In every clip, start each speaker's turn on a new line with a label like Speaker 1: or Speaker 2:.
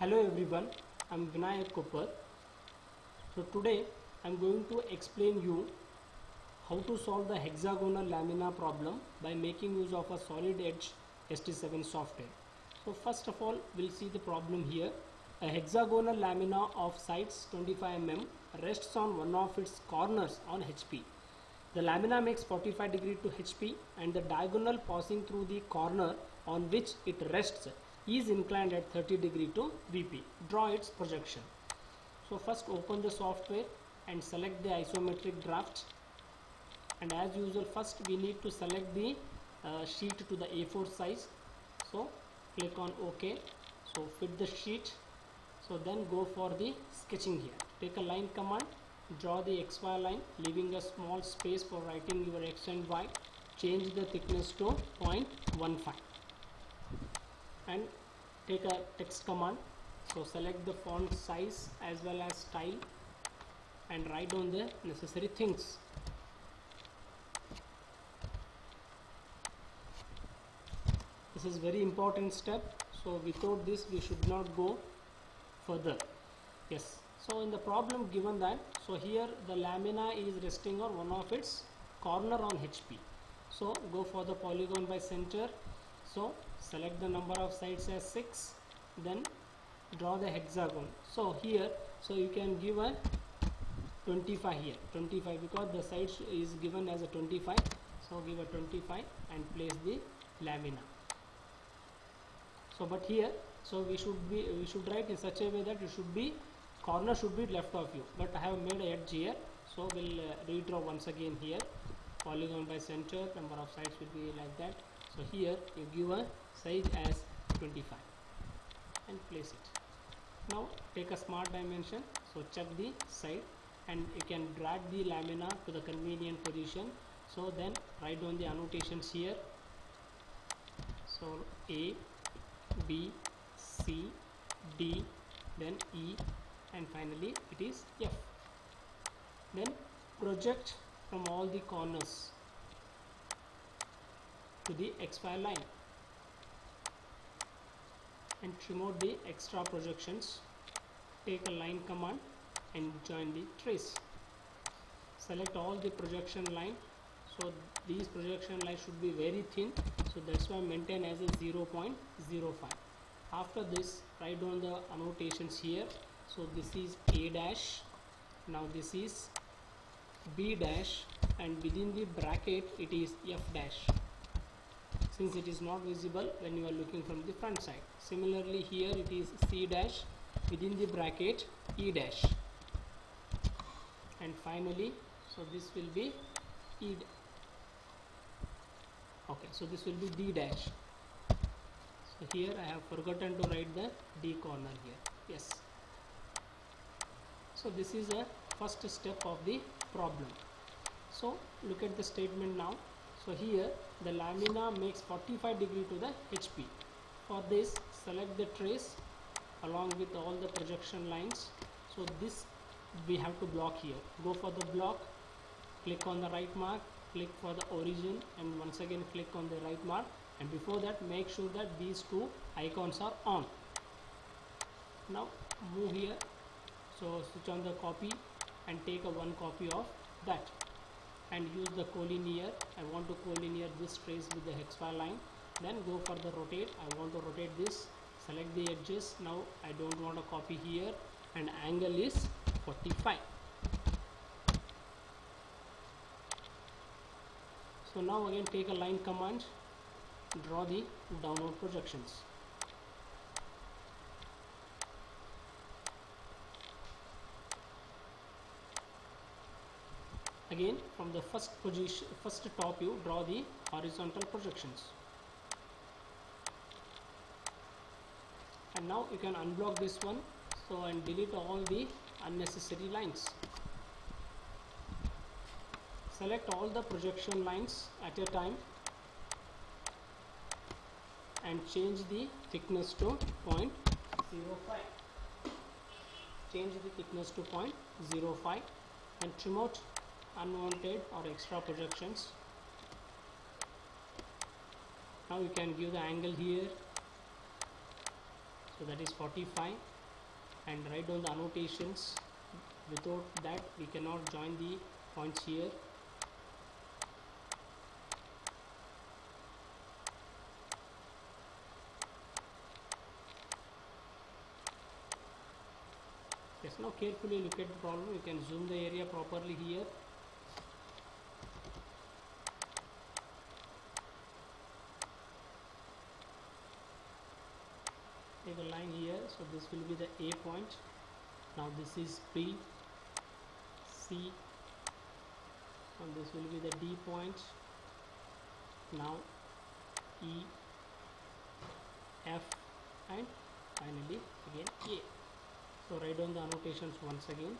Speaker 1: Hello everyone, I'm Vinayak Koppar. So today I'm going to explain you how to solve the hexagonal lamina problem by making use of a solid edge ST7 software. So first of all we'll see the problem here. A hexagonal lamina of sides 25 mm rests on one of its corners on HP. The lamina makes 45 degree to HP and the diagonal passing through the corner on which it rests is inclined at 30 degree to VP. Draw its projection. So first open the software and select the isometric draft, and as usual first we need to select the sheet to the A4 size. So click on OK. So fit the sheet. So then go for the sketching here. Take a line command, draw the XY line leaving a small space for writing your X and Y. Change the thickness to 0.15 and take a text command. So select the font size as well as style and write down the necessary things. This is very important step, so without this we should not go further. Yes, so in the problem given that, so here the lamina is resting on one of its corner on HP. So go for the polygon by center. So select the number of sides as 6, then draw the hexagon. So here, so you can give a 25 here, 25 because the sides is given as a 25. So give a 25 and place the lamina. So but here, so we should write in such a way that it should be corner should be left of you, but I have made a edge here. So we'll redraw once again here. Polygon by center, number of sides will be like that. So here you give a size as 25 and place it. Now take a smart dimension, so check the side and you can drag the lamina to the convenient position. So then write down the annotations here. So A, B, C, D, then E, and finally it is F. Then project from all the corners to the XY line and trim out the extra projections. Take a line command and join the trace. Select all the projection line. So these projection lines should be very thin, so that's why maintain as a 0.05. After this write down the annotations here. So this is A dash, now this is B dash, and within the bracket it is F dash, since it is not visible when you are looking from the front side. Similarly here it is C dash, within the bracket E dash, and finally so this will be E. Okay, so this will be D dash. So here I have forgotten to write the D corner here. Yes. So this is a first step of the problem. So look at the statement now. So here the lamina makes 45 degree to the HP. For this select the trace along with all the projection lines. So this we have to block here. Go for the block, click on the right mark, click for the origin, and once again click on the right mark, and before that make sure that these two icons are on. Now move here, so switch on the copy and take a one copy of that and use the collinear. I want to collinear this trace with the XY line. Then go for the rotate. I want to rotate this. Select the edges. Now I don't want a copy here, and angle is 45. So now again take a line command, draw the downward projections. Again from the first position, first top view, draw the horizontal projections. And now you can unblock this one, so and delete all the unnecessary lines. Select all the projection lines at a time and change the thickness to 0.05. Change the thickness to 0.05 and trim out unwanted or extra projections. Now you can give the angle here. so that is 45, and write down the annotations. Without that we cannot join the points here. Yes, now carefully look at the problem. You can zoom the area properly here. Take a line here, so this will be the A point. Now this is B, C, and this will be the D point. Now E, F, and finally again A. So write down the annotations once again.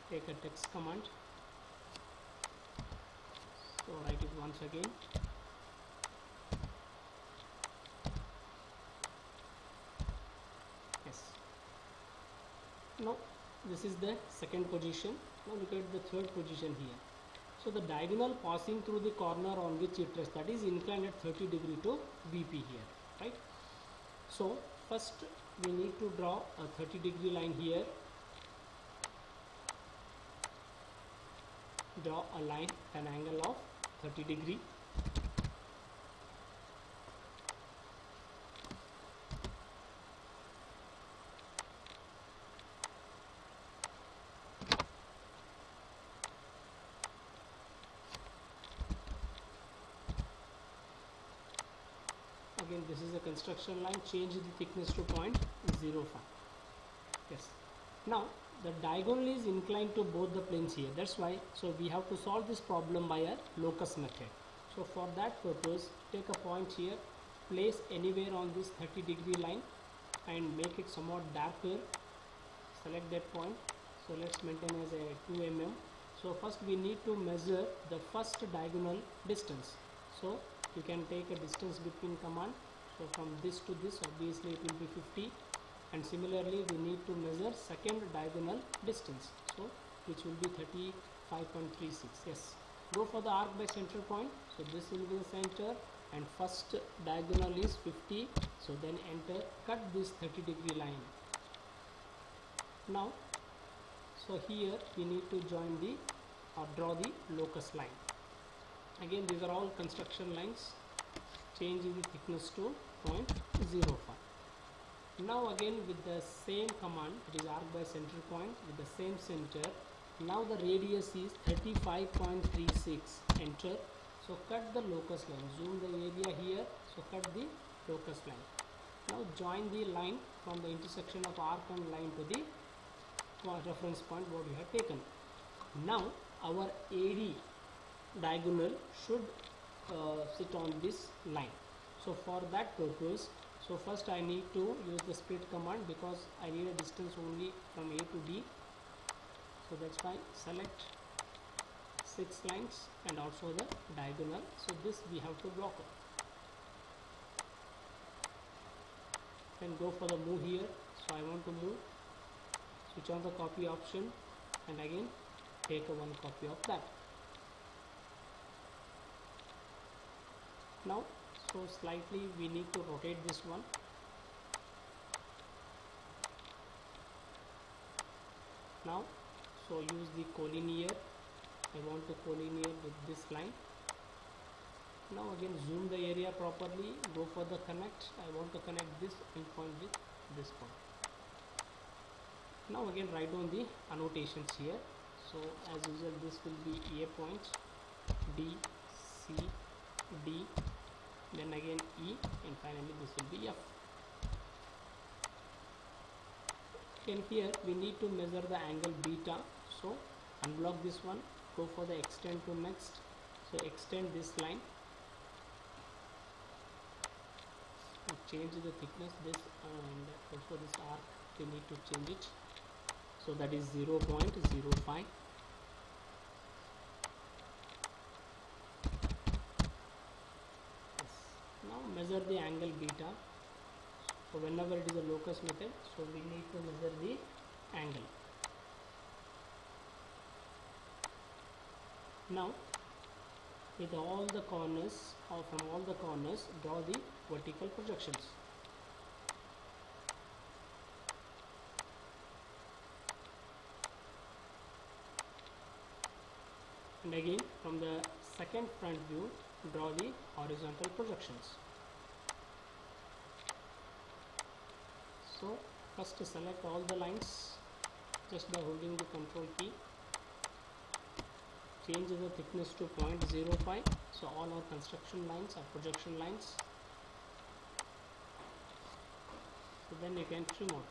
Speaker 1: Take a text command. So write it once again. Yes. Now this is the second position. Now look at the third position here. So the diagonal passing through the corner on which it rests, that is inclined at 30 degree to VP here, right? So first we need to draw a 30 degree line here. Draw a line, an angle of 30 degree. Again, this is a construction line. Change the thickness to 0.05. Yes. Now the diagonal is inclined to both the planes here. That's why, so we have to solve this problem by a locus method. So for that purpose, take a point here, place anywhere on this 30 degree line and make it somewhat darker. Select that point. So let's maintain as a 2 mm. So first we need to measure the first diagonal distance. So you can take a distance between command. So from this to this, obviously it will be 50, and similarly we need to measure second diagonal distance, so which will be 35.36. yes, go for the arc by center point. So this will be the center and first diagonal is 50, so then enter, cut this 30 degree line. Now so here we need to join the or draw the locus line. Again, these are all construction lines. Change the thickness to 0.05. Now again with the same command, it is arc by center point with the same center. Now the radius is 35.36. Enter. So cut the locus line. Zoom the area here. So cut the locus line. Now join the line from the intersection of arc and line to the reference point what you have taken. Now our AD diagonal should sit on this line. So for that purpose, so first I need to use the split command because I need a distance only from A to D. So that's why select 6 lines and also the diagonal. So this we have to block it. Then go for the move here. So I want to move. Switch on the copy option and again take a 1 copy of that. Now so slightly we need to rotate this one. Now so use the collinear. I want to collinear with this line. Now again zoom the area properly, go for the connect. I want to connect this endpoint with this point. Now again write down the annotations here. So as usual this will be A point, B, C, D, then again E, and finally this will be F. And here we need to measure the angle beta. So unblock this one, go for the extend to next. So extend this line, change the thickness this and also this arc we need to change it. So that is 0.05. Now measure the angle beta. So whenever it is a locus method, so we need to measure the angle. Now with all the corners or from all the corners draw the vertical projections. And again from the second front view, draw the horizontal projections. So first select all the lines just by holding the control key. Change the thickness to 0.05. So all our construction lines are projection lines. So then you can trim out.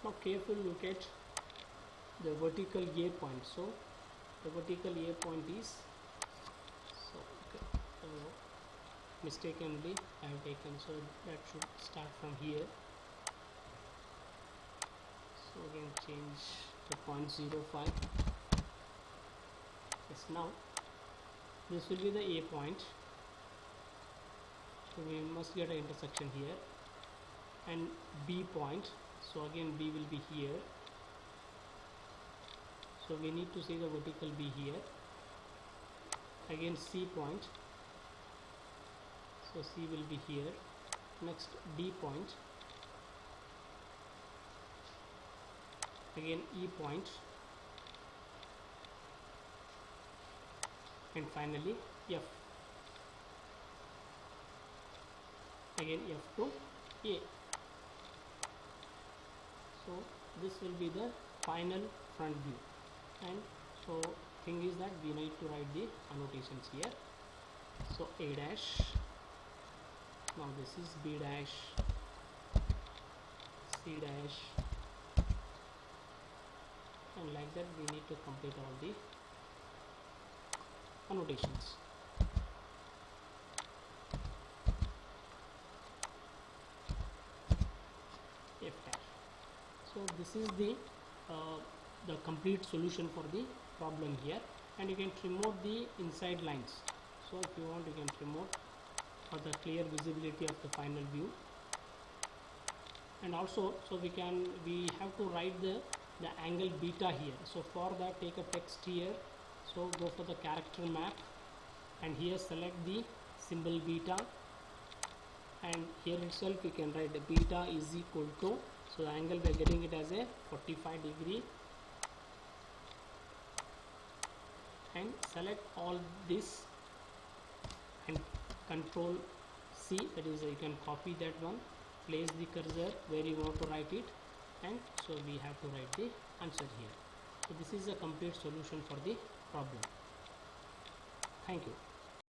Speaker 1: Now carefully look at the vertical A point. So the vertical A point is, so mistakenly I have taken, so that should start from here. So again change to 0.05. Yes, now this will be the A point. So we must get an intersection here, and B point. So again B will be here. So we need to see the vertical B here. Again C point. So C will be here. Next D point. Again E point. And finally F. Again F to A. So this will be the final front view. And so thing is that we need to write the annotations here. So A dash, now this is B dash, C dash, and like that we need to complete all the annotations. F dash. So this is the complete solution for the problem here, and you can trim out the inside lines. So if you want, you can trim out for the clear visibility of the final view. And also, so we have to write the angle beta here. So for that, take a text here. So go for the character map, and here select the symbol beta, and here itself you can write the beta is equal to, so the angle we are getting it as a 45 degree, and select all this and control C, that is you can copy that one, place the cursor where you want to write it, and so we have to write the answer here. So this is a complete solution for the problem. Thank you.